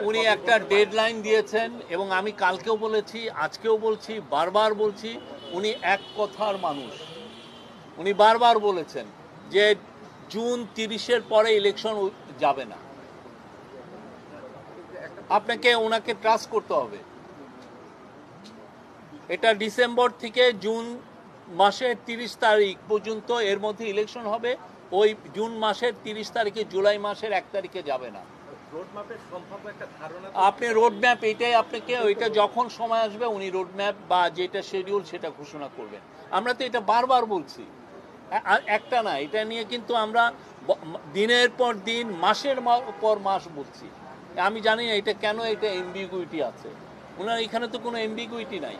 উনি একটা ডেডলাইন দিয়েছেন এবং আমি কালকেও বলেছি, আজকেও বলছি, বারবার বলছি, উনি এক কথার মানুষ। উনি বারবার বলেছেন যে জুন 30-এর পরে ইলেকশন যাবে না। আপনাকে ওনাকে ট্রাস্ট করতে হবে। এটা ডিসেম্বর থেকে জুন মাসের 30 তারিখ পর্যন্ত এর মধ্যে ইলেকশন হবে। ওই জুন মাসের 30 তারিখে জুলাই মাসের 1 তারিখে যাবে না। আপনি রোডম্যাপ এটাই আপনাকে, ওইটা যখন সময় আসবে উনি রোডম্যাপ বা যেটা শিডিউল সেটা ঘোষণা করবেন। আমরা তো এটা বারবার বলছি, একটা না, এটা নিয়ে কিন্তু আমরা দিনের পর দিন, মাসের পর মাস বলছি। আমি জানি না এটা কেন, এটা এমবিগুইটি আছে। ওনার এখানে তো কোনো এমবিগুইটি নাই।